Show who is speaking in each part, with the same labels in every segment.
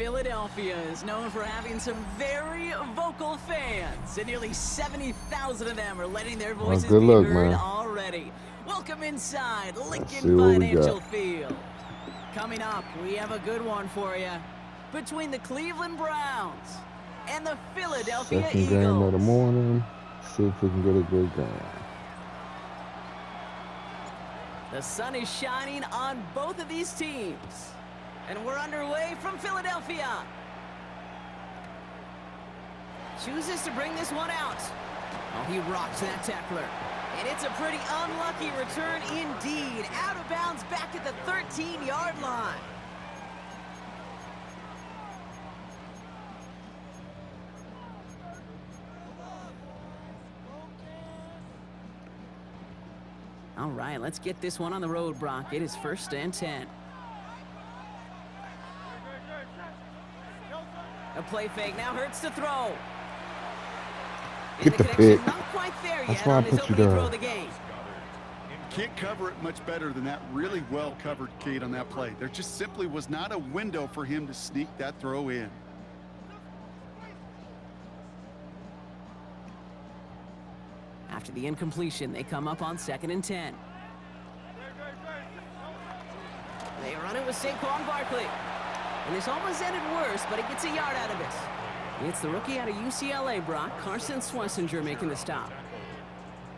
Speaker 1: Philadelphia is known for having some very vocal fans, and nearly 70,000 of them are letting their voices
Speaker 2: good
Speaker 1: be
Speaker 2: luck,
Speaker 1: heard
Speaker 2: man.
Speaker 1: already. Welcome inside
Speaker 2: Let's see
Speaker 1: Lincoln
Speaker 2: what we
Speaker 1: Financial
Speaker 2: got.
Speaker 1: Field. Coming up, we have a good one for you. Between the Cleveland Browns and the Philadelphia
Speaker 2: Second game of the
Speaker 1: Eagles.
Speaker 2: morning. See if we can get a good game.
Speaker 1: The sun is shining on both of these teams. And we're underway from Philadelphia. Chooses to bring this one out. Oh, he rocks that tackler. And it's a pretty unlucky return indeed. Out of bounds back at the 13-yard line. All right, let's get this one on the road, Brock. It is 1st and 10. A play fake now hurts to throw.
Speaker 2: Get the pick.
Speaker 1: Not quite there
Speaker 2: That's
Speaker 1: yet
Speaker 2: why I
Speaker 1: on his
Speaker 2: put you
Speaker 1: opening
Speaker 2: down.
Speaker 1: throw of the game.
Speaker 3: Can't cover it much better than that really well covered Cade on that play. There just simply was not a window for him to sneak that throw in.
Speaker 1: After the incompletion, they come up on 2nd and 10. They run it with Saquon Barkley. And this almost ended worse, but he gets a yard out of it. It's the rookie out of UCLA, Brock, Carson Swessinger, making the stop.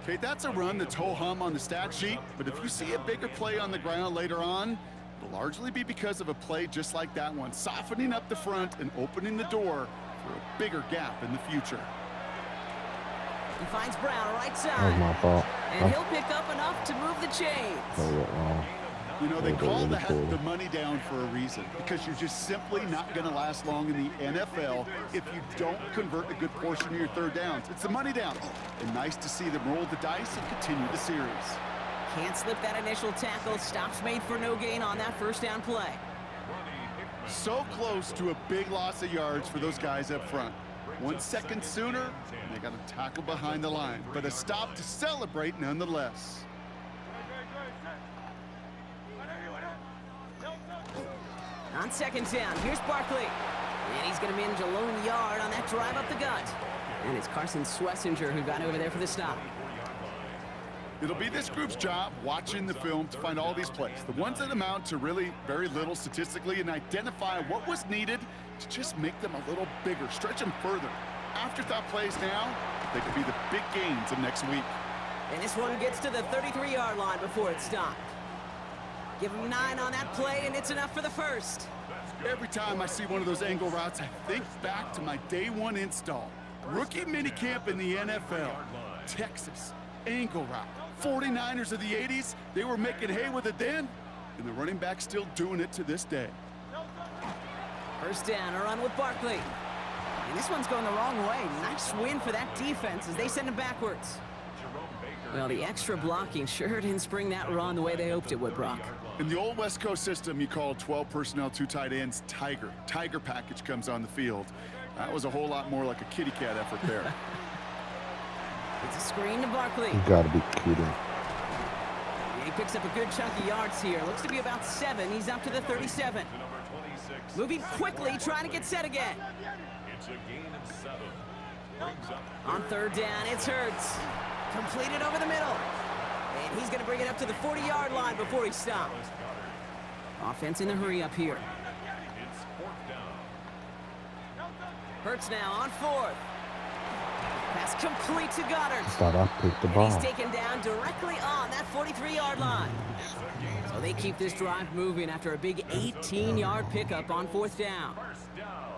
Speaker 3: Okay, that's a run that's ho-hum on the stat sheet, but if you see a bigger play on the ground later on, it'll largely be because of a play just like that one, softening up the front and opening the door for a bigger gap in the future.
Speaker 1: He finds Brown right
Speaker 2: That was
Speaker 1: side.
Speaker 2: my fault.
Speaker 1: And he'll pick up enough to move the chains.
Speaker 2: That went wrong.
Speaker 3: You know, they
Speaker 2: They
Speaker 3: call
Speaker 2: really
Speaker 3: that
Speaker 2: pulled
Speaker 3: the
Speaker 2: it.
Speaker 3: money down for a reason, because you're just simply not going to last long in the NFL if you don't convert a good portion of your third downs. It's the money down. And nice to see them roll the dice and continue the series.
Speaker 1: Can't slip that initial tackle. Stops made for no gain on that first down play.
Speaker 3: So close to a big loss of yards for those guys up front. 1 second sooner, they got a tackle behind the line, but a stop to celebrate nonetheless.
Speaker 1: On 2nd down, here's Barkley. And he's going to manage a lone yard on that drive up the gut. And it's Carson Swessinger who got over there for the stop.
Speaker 3: It'll be this group's job watching the film to find all these plays, the ones that amount to really very little statistically, and identify what was needed to just make them a little bigger, stretch them further. Afterthought plays now, they could be the big gains of next week.
Speaker 1: And this one gets to the 33-yard line before it's stopped. Give him 9 on that play, and it's enough for the first.
Speaker 3: Every time I see one of those angle routes, I think back to my day one install. Rookie minicamp in the NFL. Texas, angle route. 49ers of the 80s, they were making hay with it then, and the running back's still doing it to this day.
Speaker 1: First down, a run with Barkley. And this one's going the wrong way. Nice win for that defense as they send him backwards. Well, the extra blocking sure didn't spring that run the way they hoped it would, Brock.
Speaker 3: In the old West Coast system, you called 12 personnel, 2 tight ends, Tiger. Tiger package comes on the field. That was a whole lot more like a kitty cat effort there.
Speaker 1: It's a screen to Barkley.
Speaker 2: You gotta be kidding.
Speaker 1: He picks up a good chunk of yards here. Looks to be about 7. He's up to the 37. Moving quickly, trying to get set again. On 3rd down, it's Hurts. Completed over the middle. And he's going to bring it up to the 40-yard line before he stops. Offense in the hurry up here. Hurts now on 4th. Pass complete to Goddard.
Speaker 2: I thought I picked the
Speaker 1: And
Speaker 2: ball.
Speaker 1: he's taken down directly on that 43-yard line. So they keep this drive moving after a big 18-yard pickup on 4th down.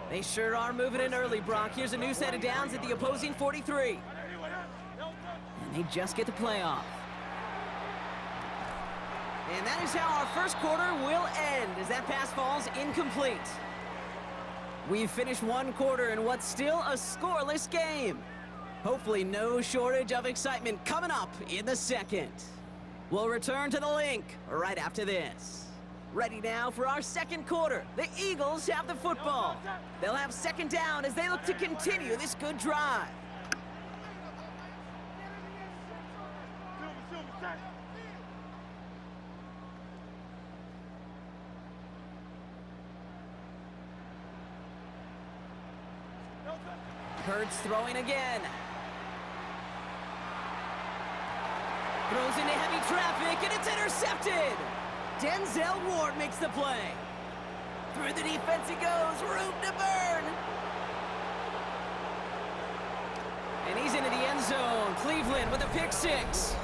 Speaker 1: They sure are moving in early, Brock. Here's a new set of downs at the opposing 43. And they just get the play off. And that is how our first quarter will end as that pass falls incomplete. We've finished one quarter in what's still a scoreless game. Hopefully no shortage of excitement coming up in the second. We'll return to the link right after this. Ready now for our second quarter. The Eagles have the football. They'll have 2nd down as they look to continue this good drive. Hurts throwing again. Throws into heavy traffic, and it's intercepted. Denzel Ward makes the play. Through the defense he goes, room to burn. And he's into the end zone. Cleveland with a pick six.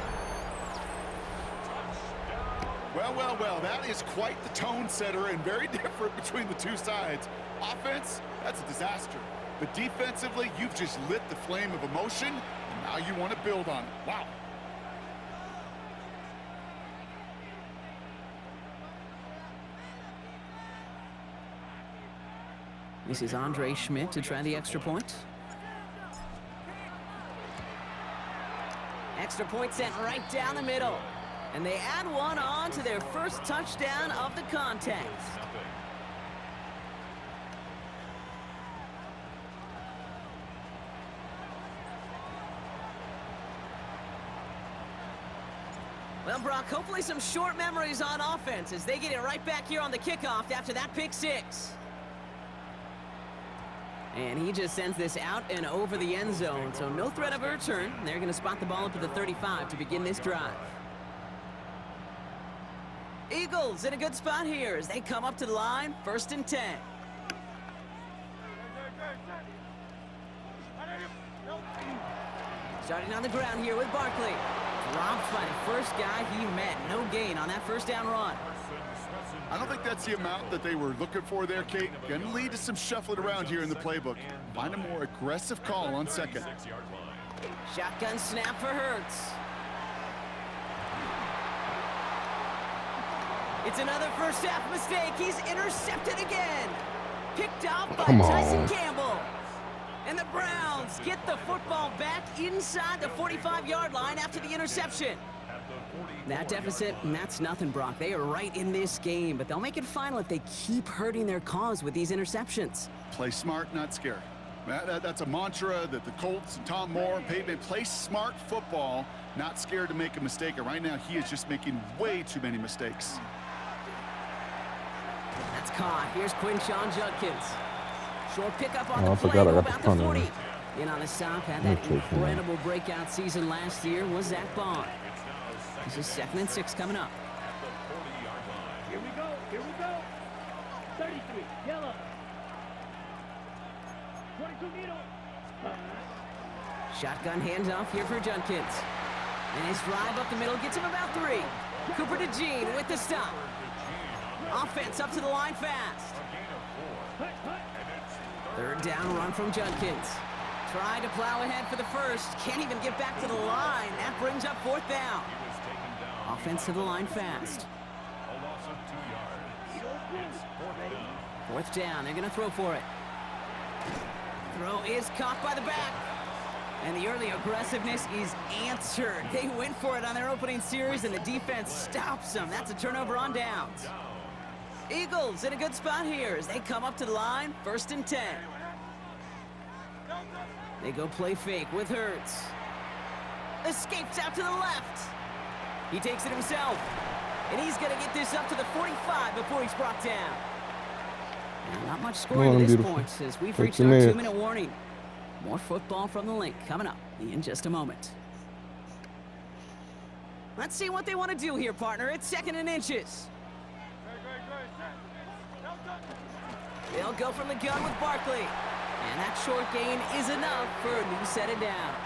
Speaker 3: Well, well, well, that is quite the tone setter and very different between the two sides. Offense, that's a disaster. But defensively, you've just lit the flame of emotion, and now you want to build on it. Wow.
Speaker 1: This is Andre Schmidt to try the extra point. Extra point sent right down the middle. And they add one on to their first touchdown of the contest. Well, Brock, hopefully some short memories on offense as they get it right back here on the kickoff after that pick six. And he just sends this out and over the end zone, so no threat of a return. They're going to spot the ball up at the 35 to begin this drive. Eagles in a good spot here as they come up to the line, 1st and 10. Starting on the ground here with Barkley. Dropped by the first guy he met. No gain on that first down run.
Speaker 3: I don't think that's the amount that they were looking for there, Kate. Going to lead to some shuffling around here in the playbook. Find a more aggressive call on second.
Speaker 1: Shotgun snap for Hurts. It's another first half mistake. He's intercepted again. Picked off by Tyson Campbell. And the Browns get the football back inside the 45-yard line after the interception. That deficit, that's nothing, Brock. They are right in this game, but they'll make it final if they keep hurting their cause with these interceptions.
Speaker 3: Play smart, not scared. That's a mantra that the Colts and Tom Moore and Peyton play smart football, not scared to make a mistake. And right now, he is just making way too many mistakes.
Speaker 1: That's caught. Here's Quinshon Judkins. Short pickup on the play to about the 40. In on the stop, had that incredible breakout season last year was Zach Bond. This is 2nd and 6 coming up.
Speaker 4: Here we go. Here we go. 33, yellow. 22 needle.
Speaker 1: Shotgun handoff here for Judkins. And his drive up the middle gets him about 3. Cooper to Jean with the stop. Offense up to the line fast. 3rd down run from Judkins. Tried to plow ahead for the first. Can't even get back to the line. That brings up 4th down. Offense to the line fast. 4th down. They're going to throw for it. Throw is caught by the back. And the early aggressiveness is answered. They went for it on their opening series, and the defense stops them. That's a turnover on downs. Eagles in a good spot here as they come up to the line, 1st and 10. They go play fake with Hurts. Escapes out to the left. He takes it himself. And he's going to get this up to the 45 before he's brought down. Now, not much scoring at this point as we've reached our 2-minute warning. More football from the link coming up in just a moment. Let's see what they want to do here, partner. It's 2nd and inches. They'll go from the gun with Barkley. And that short gain is enough for a new set of downs.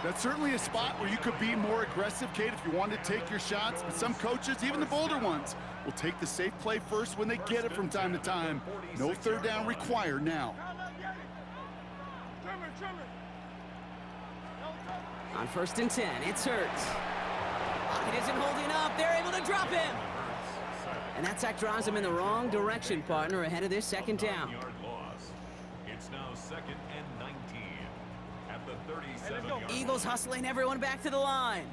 Speaker 3: That's certainly a spot where you could be more aggressive, Kate, if you want to take your shots. But some coaches, even the bolder ones, will take the safe play first when they get it from time to time. No 3rd down required now.
Speaker 1: On 1st and 10, it's Hurts. Pocket isn't holding up. They're able to drop him. And that sack drives him in the wrong direction, partner, ahead of this 2nd down.
Speaker 5: It's now 2nd and 19 at the 37-yard line.
Speaker 1: Eagles hustling everyone back to the line.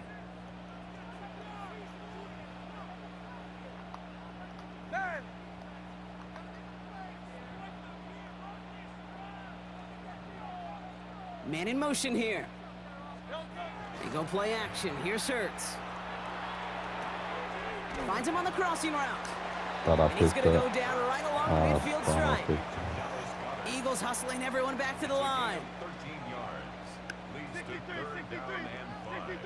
Speaker 1: Man in motion here. They go play action. Here's Hurts. Finds him on the crossing route.
Speaker 2: Thought I
Speaker 1: And he's
Speaker 2: picked
Speaker 1: going to
Speaker 2: that.
Speaker 1: go down right along the midfield
Speaker 2: Thought I
Speaker 1: stripe.
Speaker 2: picked
Speaker 1: Eagles Eagles hustling everyone back to the line.
Speaker 5: 13 yards. Leads to third down and 5.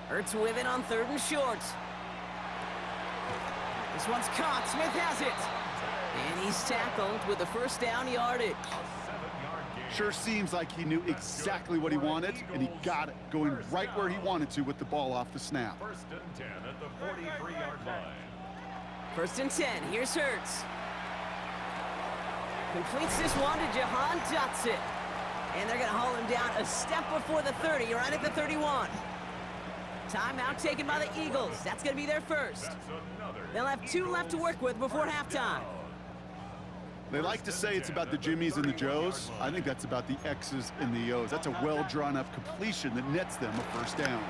Speaker 1: Hurts with it on 3rd and short. This one's caught. Smith has it. And he's tackled with the first down yardage.
Speaker 3: Sure seems like he knew exactly what he wanted, and he got it, going right where he wanted to with the ball off the snap.
Speaker 5: 1st and 10 at the 43-yard line.
Speaker 1: 1st and 10. Here's Hurts. Completes this one to Jahan Dotson. And they're going to haul him down a step before the 30, right at the 31. Timeout taken by the Eagles. That's going to be their first. They'll have 2 left to work with before halftime.
Speaker 3: They like to say it's about the Jimmies and the Joes. I think that's about the X's and the O's. That's a well-drawn-up completion that nets them a first down.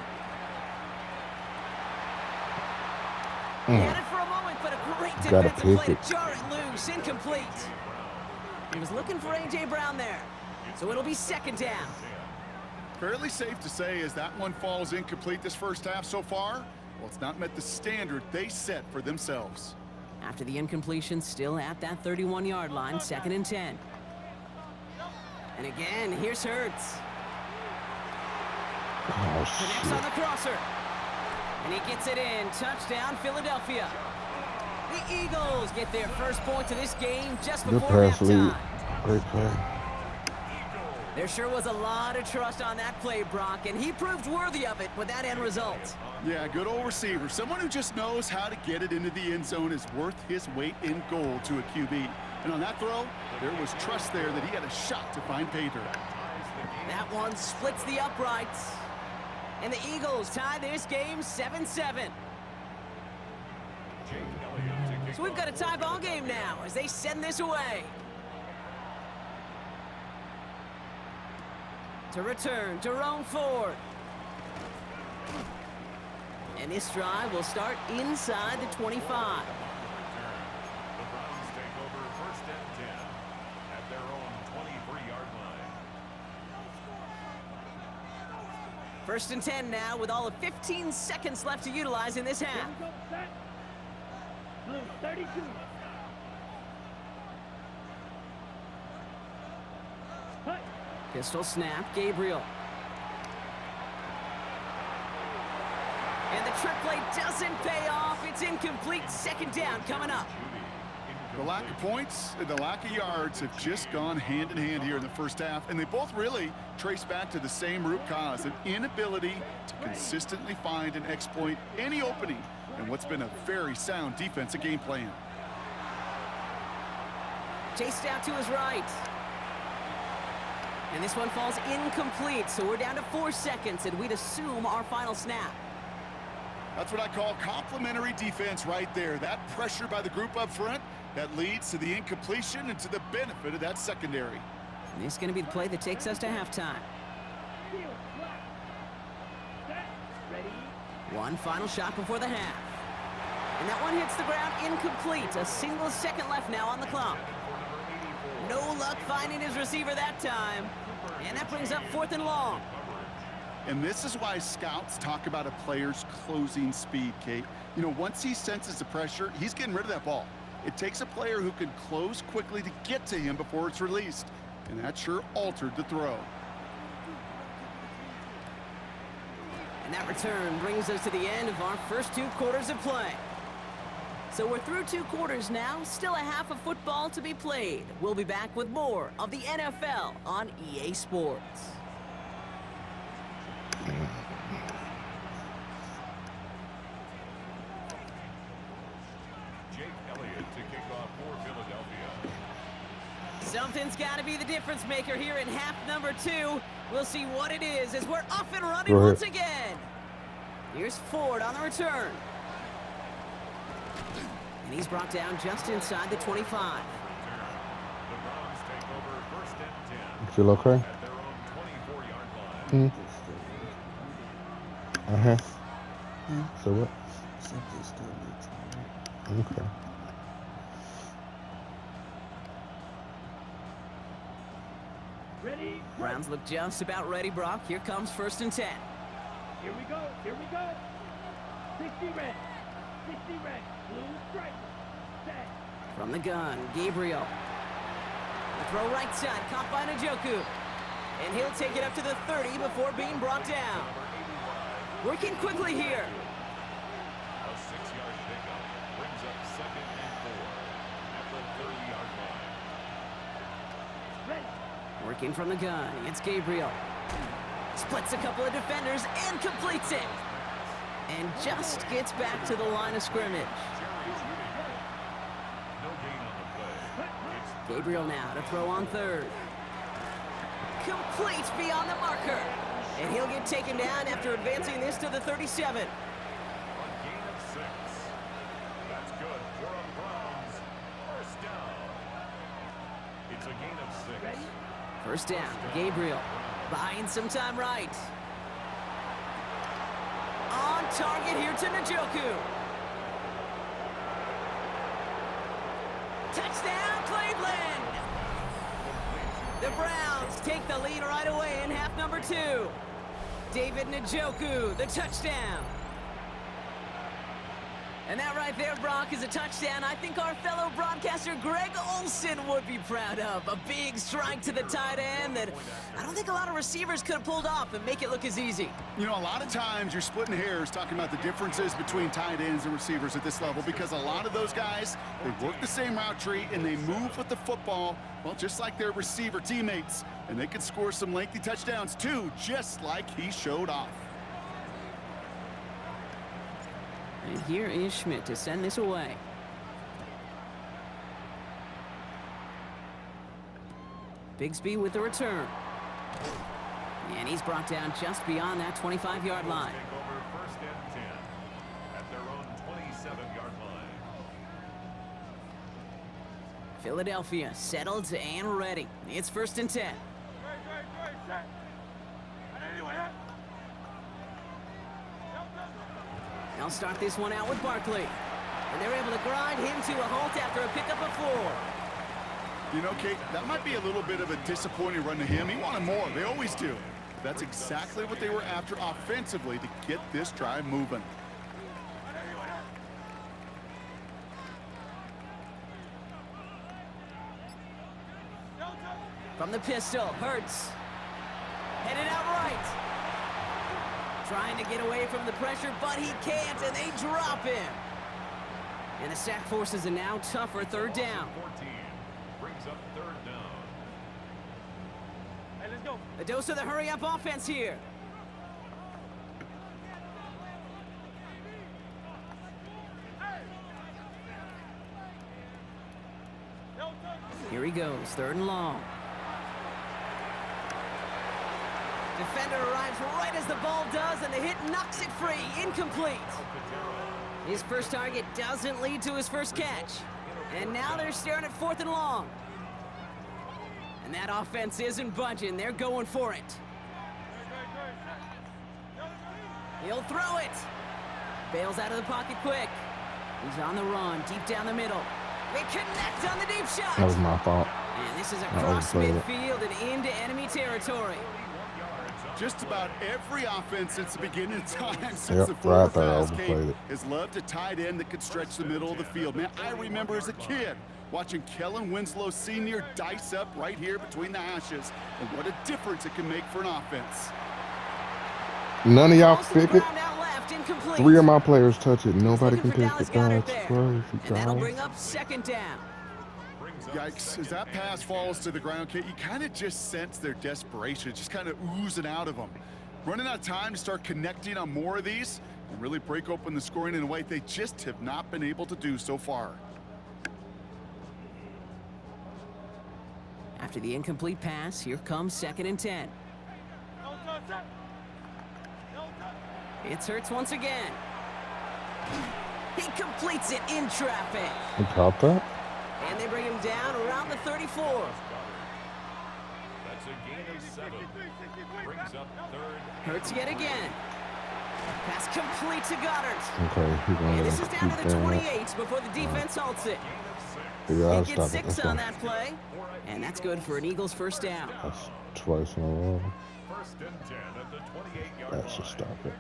Speaker 1: He had it for a moment, but a great
Speaker 2: Gotta
Speaker 1: defensive play
Speaker 2: pick
Speaker 1: to jar it loose. Incomplete. He was looking for A.J. Brown there. So it'll be 2nd down.
Speaker 3: Fairly safe to say as that one falls incomplete this first half so far, well, it's not met the standard they set for themselves.
Speaker 1: After the incompletion, still at that 31-yard line, 2nd and 10. And again, here's Hurts.
Speaker 2: Oh,
Speaker 1: Connects on the crosser. And he gets it in. Touchdown, Philadelphia. The Eagles get their first points of this game just
Speaker 2: Good
Speaker 1: before
Speaker 2: pass lead.
Speaker 1: halftime.
Speaker 2: Great play.
Speaker 1: There sure was a lot of trust on that play, Brock, and he proved worthy of it with that end result.
Speaker 3: Yeah, good old receiver. Someone who just knows how to get it into the end zone is worth his weight in gold to a QB. And on that throw, there was trust there that he had a shot to find pay dirt.
Speaker 1: That one splits the uprights. And the Eagles tie this game 7-7. So we've got a tie ball game now as they send this away. To return, Jerome Ford. And this drive will start inside the 25.
Speaker 5: The Browns take over 1st and 10 at their own 23-yard line.
Speaker 1: 1st and 10 now with all of 15 seconds left to utilize in this half.
Speaker 4: Here we go, set. Blue 32. Cut.
Speaker 1: Pistol snap, Gabriel. And the trick play doesn't pay off. It's incomplete. 2nd down coming up.
Speaker 3: The lack of points and the lack of yards have just gone hand in hand here in the first half, and they both really trace back to the same root cause, an inability to consistently find and exploit any opening in what's been a very sound defensive game plan.
Speaker 1: Chased out to his right. And this one falls incomplete, so we're down to 4 seconds, and we'd assume our final snap.
Speaker 3: That's what I call complimentary defense right there. That pressure by the group up front, that leads to the incompletion and to the benefit of that secondary.
Speaker 1: And this is going to be the play that takes us to halftime.
Speaker 4: Field, flat. Set. Ready.
Speaker 1: One final shot before the half. And that one hits the ground incomplete. A single second left now on the clock. No luck finding his receiver that time. And that brings up 4th and long.
Speaker 3: And this is why scouts talk about a player's closing speed, Kate. You know, once he senses the pressure, he's getting rid of that ball. It takes a player who can close quickly to get to him before it's released. And that sure altered the throw.
Speaker 1: And that return brings us to the end of our first 2 quarters of play. So we're through 2 quarters now, still a half of football to be played. We'll be back with more of the NFL on EA Sports.
Speaker 5: Jake Elliott to kick off for Philadelphia.
Speaker 1: Something's got to be the difference maker here in half number 2. We'll see what it is as we're off and running once again. Here's Ford on the return. And he's brought down just inside the 25.
Speaker 5: The Browns take over 1st and 10
Speaker 2: Feel okay?
Speaker 5: at their own 24-yard line.
Speaker 2: So what? Okay.
Speaker 4: Ready.
Speaker 1: Browns look just about ready, Brock. Here comes 1st and 10.
Speaker 4: Here we go. Here we go. 60 red. 60 red. Blue stripe. Set.
Speaker 1: From the gun, Gabriel. The throw right side, caught by Njoku. And he'll take it up to the 30 before being brought down. Working quickly here.
Speaker 5: A 6-yard pickup brings up 2nd and 4 at the 30-yard line.
Speaker 4: Ready.
Speaker 1: Working from the gun, it's Gabriel. Splits a couple of defenders and completes it. And just gets back to the line of scrimmage.
Speaker 5: No gain on the play. It's
Speaker 1: Gabriel now to throw on third. Complete beyond the marker. And he'll get taken down after advancing this to the 37.
Speaker 5: a gain of 6. That's good for a Browns first down. It's a gain of 6.
Speaker 1: First down, Gabriel. Buying some time right. On target here to Njoku. Touchdown, Cleveland! The Browns take the lead right away in half number 2. David Njoku, the touchdown. And that right there, Brock, is a touchdown I think our fellow broadcaster Greg Olson would be proud of. A big strike to the tight end that I don't think a lot of receivers could have pulled off and make it look as easy.
Speaker 3: You know, a lot of times you're splitting hairs talking about the differences between tight ends and receivers at this level because a lot of those guys, they work the same route tree and they move with the football, well, just like their receiver teammates. And they can score some lengthy touchdowns too, just like he showed off.
Speaker 1: And here is Schmidt to send this away. Bigsby with the return. And he's brought down just beyond that 25-yard line.
Speaker 5: Take over 1st and 10 at their own 27-yard line.
Speaker 1: Philadelphia settled and ready. It's 1st and 10. They'll start this one out with Barkley. And they're able to grind him to a halt after a pickup of 4.
Speaker 3: You know, Kate, that might be a little bit of a disappointing run to him. He wanted more. They always do. But that's exactly what they were after offensively to get this drive moving.
Speaker 1: From the pistol, Hurts. Headed out right. Trying to get away from the pressure, but he can't, and they drop him. And the sack forces a now tougher 3rd down.
Speaker 5: 14 brings up 3rd down.
Speaker 4: Hey, let's go.
Speaker 1: A dose of the hurry-up offense here. Here he goes, 3rd and long. Defender arrives right as the ball does, and the hit knocks it free. Incomplete. His first target doesn't lead to his first catch. And now they're staring at 4th and long. And that offense isn't budging. They're going for it. He'll throw it. Bails out of the pocket quick. He's on the run, deep down the middle. They connect on the deep shot.
Speaker 2: That was my fault.
Speaker 1: And this is
Speaker 2: I
Speaker 1: across
Speaker 2: overplayed it.
Speaker 1: midfield and into enemy territory.
Speaker 3: Just about every offense since the beginning of time, since
Speaker 2: Yep,
Speaker 3: the
Speaker 2: right
Speaker 3: forward
Speaker 2: there, I
Speaker 3: pass
Speaker 2: overplayed
Speaker 3: came,
Speaker 2: it.
Speaker 3: has loved a tight end that could stretch the middle of the field. Man, I remember as a kid watching Kellen Winslow Sr. dice up right here between the hashes, and what a difference it can make for an offense.
Speaker 2: None of y'all
Speaker 1: Close to the
Speaker 2: pick it.
Speaker 1: ground, out left, incomplete.
Speaker 2: 3 of my players touch it. Nobody
Speaker 1: Looking
Speaker 2: can
Speaker 1: for
Speaker 2: pick it.
Speaker 1: Dallas Goedert
Speaker 2: That's
Speaker 1: there.
Speaker 2: crazy,
Speaker 1: And that'll
Speaker 2: guys.
Speaker 1: bring up 2nd down.
Speaker 3: Yikes, as that pass falls to the ground, Kate, you kind of just sense their desperation, just kind of oozing out of them. Running out of time to start connecting on more of these and really break open the scoring in a way they just have not been able to do so far.
Speaker 1: After the incomplete pass, here comes 2nd and 10. It's Hurts once again. He completes it in traffic.
Speaker 2: You caught that?
Speaker 1: And they bring him down around the 34.
Speaker 5: That's a gain of 7. Brings up 3rd.
Speaker 1: Hurts yet again. Pass complete to Goddard.
Speaker 2: Okay, he's
Speaker 1: And
Speaker 2: gonna
Speaker 1: this is down to the
Speaker 2: keep going.
Speaker 1: 28 before the defense halts it.
Speaker 2: Yeah, I'll
Speaker 1: He
Speaker 2: stop
Speaker 1: gets
Speaker 2: it.
Speaker 1: 6
Speaker 2: That's
Speaker 1: on
Speaker 2: fine.
Speaker 1: that play. And that's good for an Eagles first down.
Speaker 2: That's twice in a row.
Speaker 5: 1st and 10 at the 28-yard
Speaker 2: That should stop it.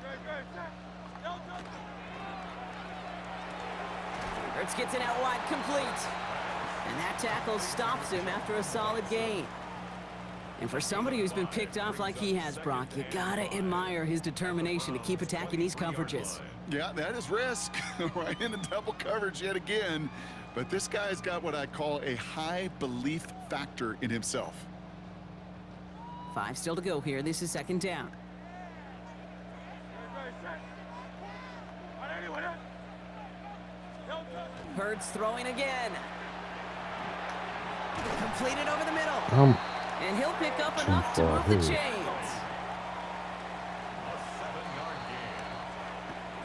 Speaker 1: Hurts gets it out wide, complete. And that tackle stops him after a solid gain. And for somebody who's been picked off like he has, Brock, you gotta admire his determination to keep attacking these coverages.
Speaker 3: Yeah, that is risk. Right into double coverage yet again. But this guy's got what I call a high belief factor in himself.
Speaker 1: 5 still to go here. This is second down. Hurts throwing again. Completed over the middle. And he'll pick up enough to move the chains.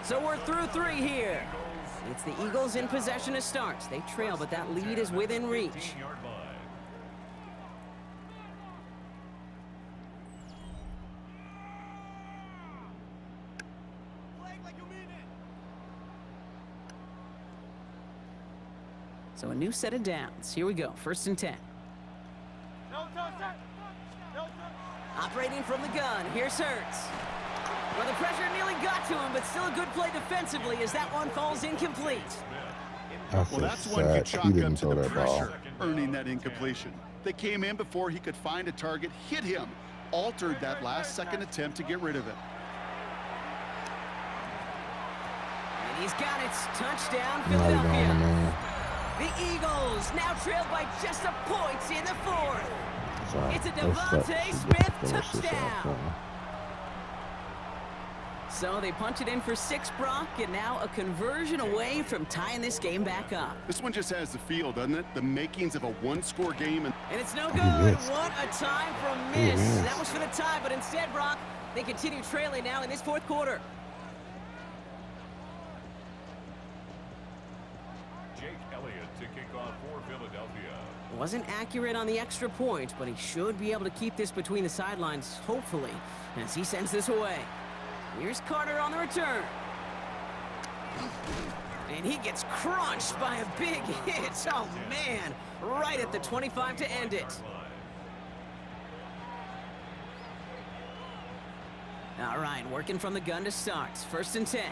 Speaker 1: So we're through 3 here. It's the Eagles in possession to start. They trail, but that lead is within reach. So a new set of downs. Here we go. First and 10. Operating from the gun. Here's Hurts. Well, the pressure nearly got to him, but still a good play defensively as that one falls incomplete.
Speaker 3: Well, that's one you chalk up to the pressure, earning that incompletion. They came in before he could find a target, hit him, altered that last-second attempt to get rid of it.
Speaker 1: And he's got it. Touchdown, Philadelphia. The Eagles now trailed by just a point in the 4th. It's a Devontae Smith touchdown. So they punch it in for 6, Brock, and now a conversion away from tying this game back up.
Speaker 3: This one just has the feel, doesn't it? The makings of a one-score game.
Speaker 1: And it's no good. What a time for a miss. That was for the tie, but instead, Brock, they continue trailing now in this 4th quarter.
Speaker 5: Jake Elliott to kick off for Philadelphia.
Speaker 1: Wasn't accurate on the extra point, but he should be able to keep this between the sidelines, hopefully, as he sends this away. Here's Carter on the return. And he gets crunched by a big hit. Oh, man. Right at the 25 to end it. All right, working from the gun to start. First and 10.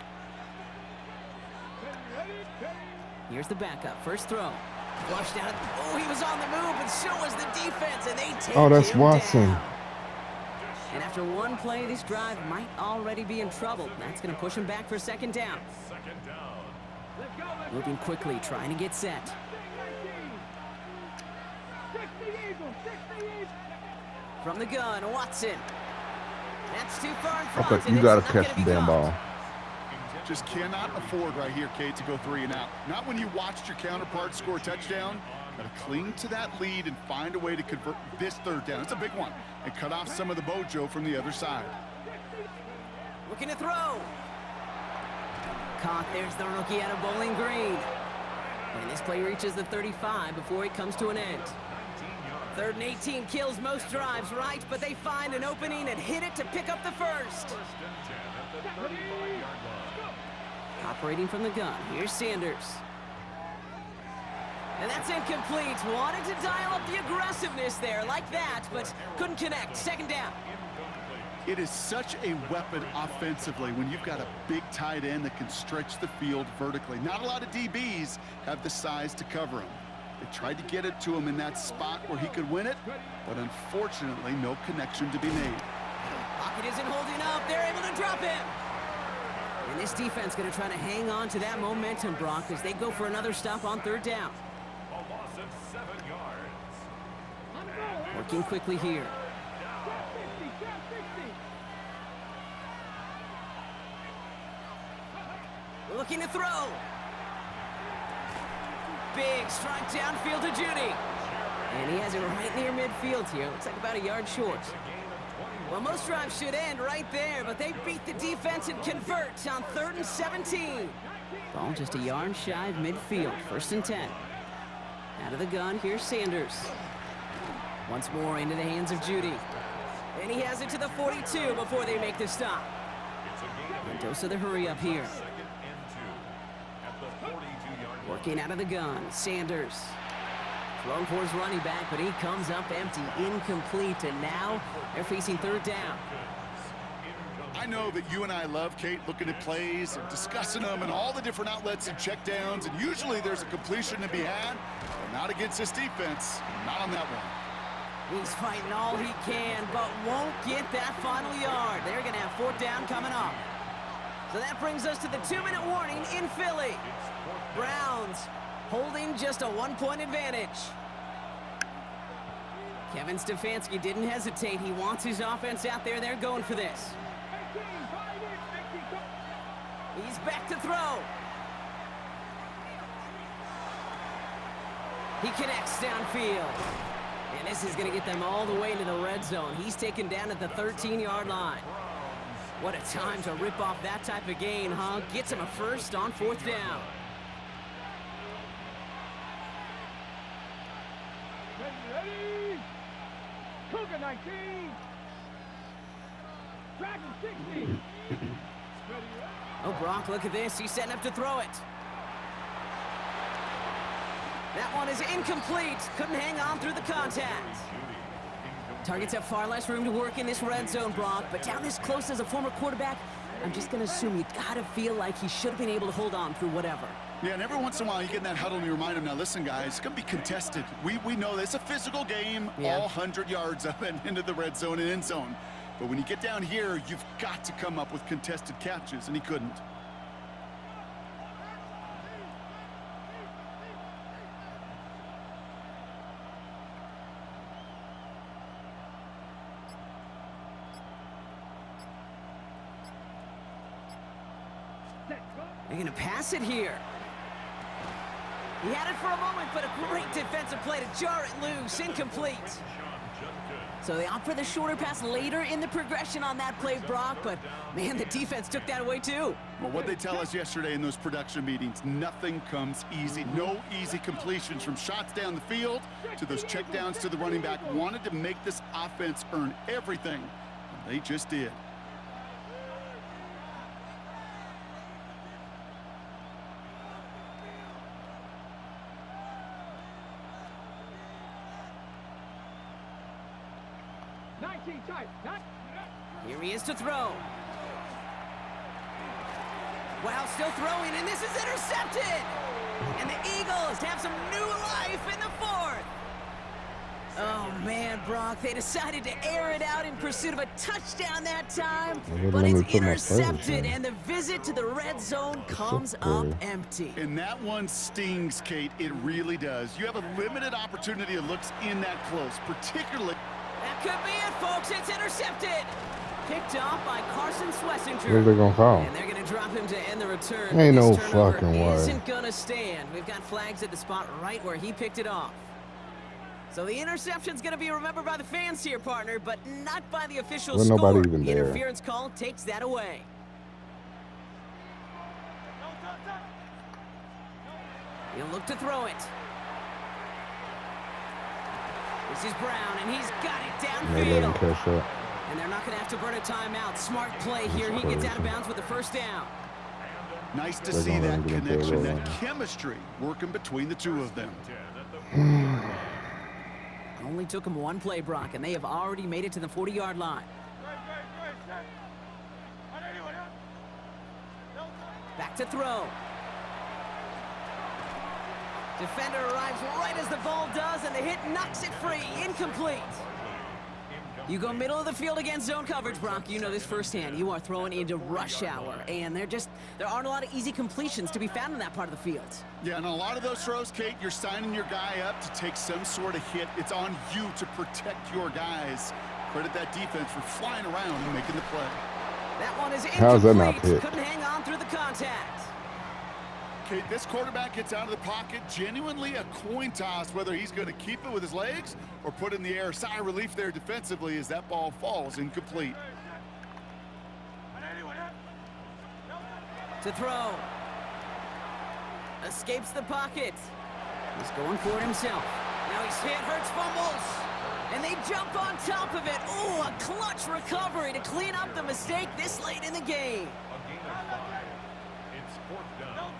Speaker 1: Here's the backup. First throw. Flushed out. Oh, he was on the move, but so was the defense, and they take
Speaker 2: that's
Speaker 1: him
Speaker 2: Watson.
Speaker 1: down. And after one play, this drive might already be in trouble. That's going to push him back for second down. Moving quickly, trying to get set. From the gun, Watson. That's too far in front.
Speaker 2: Okay, you got to catch the damn ball.
Speaker 3: Just cannot afford right here, Kate, to go 3 and out. Not when you watched your counterpart score a touchdown. Got to cling to that lead and find a way to convert this 3rd down. It's a big one. And cut off some of the mojo from the other side.
Speaker 1: Looking to throw. Caught. There's the rookie out of Bowling Green. And this play reaches the 35 before it comes to an end. 3rd and 18 kills most drives, right? But they find an opening and hit it to pick up the first. Operating from the gun. Here's Sanders. And that's incomplete. Wanted to dial up the aggressiveness there like that, but couldn't connect. Second down.
Speaker 3: It is such a weapon offensively when you've got a big tight end that can stretch the field vertically. Not a lot of DBs have the size to cover him. They tried to get it to him in that spot where he could win it, but unfortunately, no connection to be made.
Speaker 1: Pocket isn't holding up. They're able to drop him. And this defense going to try to hang on to that momentum, Brock, as they go for another stop on 3rd down.
Speaker 5: A loss of 7 yards.
Speaker 1: Working quickly here. Looking to throw. Big strike downfield to Judy. And he has it right near midfield here. Looks like about a yard short. Well, most drives should end right there, but they beat the defense and convert on 3rd and 17. Ball just a yard shy of midfield. 1st and 10. Out of the gun, here's Sanders. Once more into the hands of Judy. And he has it to the 42 before they make the stop. And dose of the hurry up here. Working out of the gun, Sanders. Thrown for his running back, but he comes up empty, incomplete, and now they're facing 3rd down.
Speaker 3: I know that you and I love, Kate, looking at plays and discussing them and all the different outlets and checkdowns, and usually there's a completion to be had, but not against this defense, not on that one.
Speaker 1: He's fighting all he can, but won't get that final yard. They're going to have 4th down coming up. So that brings us to the 2-minute warning in Philly. Browns holding just a 1-point advantage. Kevin Stefanski didn't hesitate. He wants his offense out there. They're going for this. He's back to throw. He connects downfield. And this is going to get them all the way into the red zone. He's taken down at the 13-yard line. What a time to rip off that type of gain, huh? Gets him a first on 4th down.
Speaker 4: Ready? Cougar 19. Dragon 60.
Speaker 1: Oh, Brock, look at this. He's setting up to throw it. That one is incomplete. Couldn't hang on through the contact. Targets have far less room to work in this red zone, Brock, but down this close as a former quarterback, I'm just going to assume you got to feel like he should have been able to hold on through whatever.
Speaker 3: Yeah, and every once in a while you get in that huddle and you remind him, now listen, guys, it's going to be contested. We know this. It's a physical game, all 100 yards up and into the red zone and end zone. But when you get down here, you've got to come up with contested catches, and he couldn't.
Speaker 1: They're going to pass it here. He had it for a moment, but a great defensive play to jar it loose. Incomplete. So they opt for the shorter pass later in the progression on that play, Brock, but man, the defense took that away too.
Speaker 3: Well, what they tell us yesterday in those production meetings, nothing comes easy. No easy completions from shots down the field to those checkdowns to the running back. Wanted to make this offense earn everything, and they just did.
Speaker 1: Here he is to throw. Wow, still throwing, and this is intercepted! And the Eagles have some new life in the 4th. Oh, man, Brock, they decided to air it out in pursuit of a touchdown that time, but it's intercepted, and the visit to the red zone comes up empty.
Speaker 3: And that one stings, Kate. It really does. You have a limited opportunity that looks in that close, particularly...
Speaker 1: That could be it, folks. It's intercepted. Picked off by Carson Swessinger.
Speaker 2: What are they gonna call?
Speaker 1: And they're gonna drop him to end the return.
Speaker 2: Ain't no
Speaker 1: This turnover
Speaker 2: fucking way.
Speaker 1: Isn't gonna stand. We've got flags at the spot right where he picked it off. So the interception's gonna be remembered by the fans here, partner, but not by the official
Speaker 2: Well,
Speaker 1: score.
Speaker 2: nobody even
Speaker 1: The
Speaker 2: there.
Speaker 1: interference call takes that away. He'll look to throw it. This is Brown, and he's got it
Speaker 2: They let him
Speaker 1: downfield.
Speaker 2: catch up.
Speaker 1: And they're not going to have to burn a timeout. Smart play here. He gets out of bounds with the first down.
Speaker 3: Nice to
Speaker 2: They're
Speaker 3: see
Speaker 2: gonna
Speaker 3: that
Speaker 2: let him get into a
Speaker 3: connection,
Speaker 2: roll
Speaker 3: that
Speaker 2: now.
Speaker 3: chemistry working between the two of them.
Speaker 1: Only took him one play, Brock, and they have already made it to the 40-yard line. Back to throw. Defender arrives right as the ball does, and the hit knocks it free. Incomplete. You go middle of the field against zone coverage, Brock. You know this firsthand. You are throwing into rush hour, and there aren't a lot of easy completions to be found in that part of the field.
Speaker 3: Yeah, and a lot of those throws, Kate, you're signing your guy up to take some sort of hit. It's on you to protect your guys. Credit that defense for flying around and making the play.
Speaker 1: That one is
Speaker 2: How's that not
Speaker 1: incomplete.
Speaker 2: hit?
Speaker 1: Couldn't hang on through the contact.
Speaker 3: Kate, this quarterback gets out of the pocket, genuinely a coin toss, whether he's going to keep it with his legs or put it in the air. Sigh of relief there defensively as that ball falls incomplete.
Speaker 1: To throw. Escapes the pocket. He's going for it himself. Now he's hit, Hurts fumbles. And they jump on top of it. Ooh, a clutch recovery to clean up the mistake this late in the game.
Speaker 5: It's 4th down.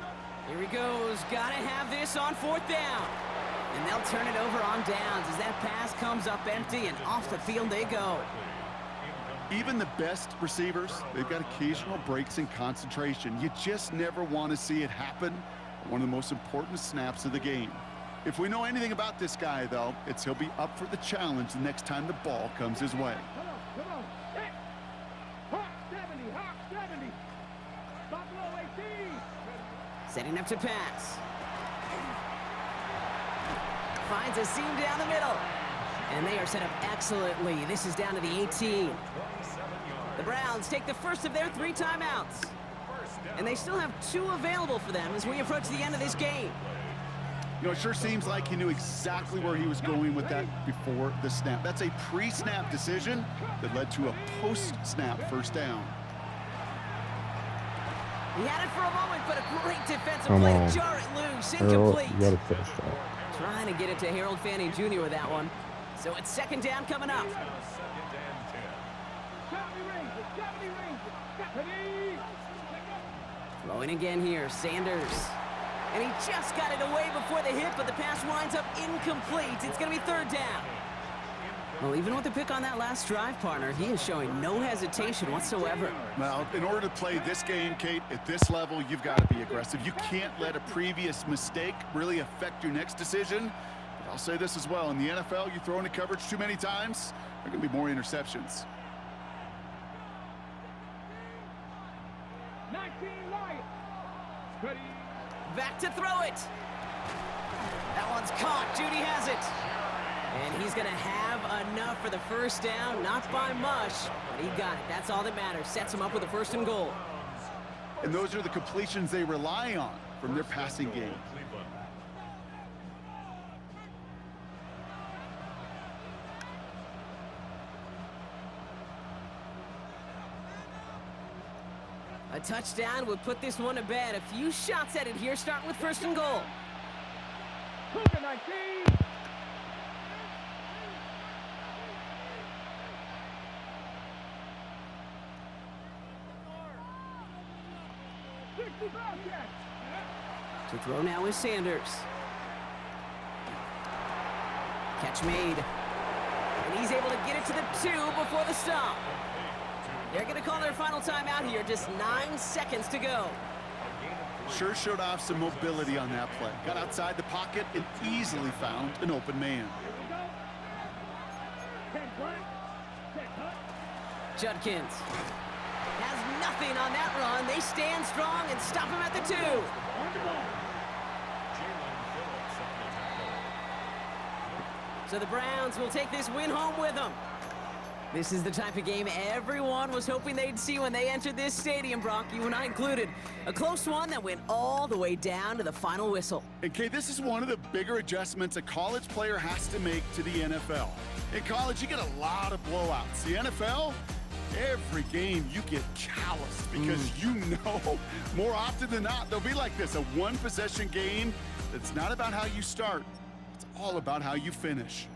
Speaker 1: Here he goes. Gotta have this on 4th down. And they'll turn it over on downs as that pass comes up empty and off the field they go.
Speaker 3: Even the best receivers, they've got occasional breaks in concentration. You just never want to see it happen on one of the most important snaps of the game. If we know anything about this guy, though, it's he'll be up for the challenge the next time the ball comes his way.
Speaker 4: Come on. Hey. Hawk 70, Hawk 70. Buffalo 18.
Speaker 1: Setting up to pass. Finds a seam down the middle. And they are set up excellently. This is down to the 18. The Browns take the first of their 3 timeouts. And they still have 2 available for them as we approach the end of this game.
Speaker 3: You know, it sure seems like he knew exactly where he was going with that before the snap. That's a pre-snap decision that led to a post-snap first down.
Speaker 1: He had it for a moment, but a great defensive play to jar it loose. Incomplete.
Speaker 2: You gotta touch that.
Speaker 1: Trying to get it to Harold Fanning Jr. with that one. So it's second down coming up. Throwing again here, Sanders. And he just got it away before the hit, but the pass winds up incomplete. It's going to be third down. Well, even with the pick on that last drive, partner, he is showing no hesitation whatsoever.
Speaker 3: Well, in order to play this game, Kate, at this level, you've got to be aggressive. You can't let a previous mistake really affect your next decision. But I'll say this as well. In the NFL, you throw into coverage too many times, there are going to be more interceptions.
Speaker 4: 19 Lions. Ready.
Speaker 1: Back to throw it. That one's caught. Judy has it. And he's going to have enough for the first down. Not by much, but he got it. That's all that matters. Sets him up with a 1st and goal.
Speaker 3: And those are the completions they rely on from their passing game.
Speaker 1: A touchdown would put this one to bed. A few shots at it here, starting with 1st and goal.
Speaker 4: Cougar 19.
Speaker 1: To throw now is Sanders. Catch made. And he's able to get it to the 2 before the stop. They're going to call their final timeout here. Just 9 seconds to go.
Speaker 3: Sure showed off some mobility on that play. Got outside the pocket and easily found an open man.
Speaker 1: Judkins has nothing on that run. They stand strong and stop him at the 2. So the Browns will take this win home with them. This is the type of game everyone was hoping they'd see when they entered this stadium, Brock, you and I included. A close one that went all the way down to the final whistle.
Speaker 3: And Kay, this is one of the bigger adjustments a college player has to make to the NFL. In college, you get a lot of blowouts. The NFL, every game you get calloused because you know more often than not, they'll be like this, a 1-possession game that's not about how you start. It's all about how you finish.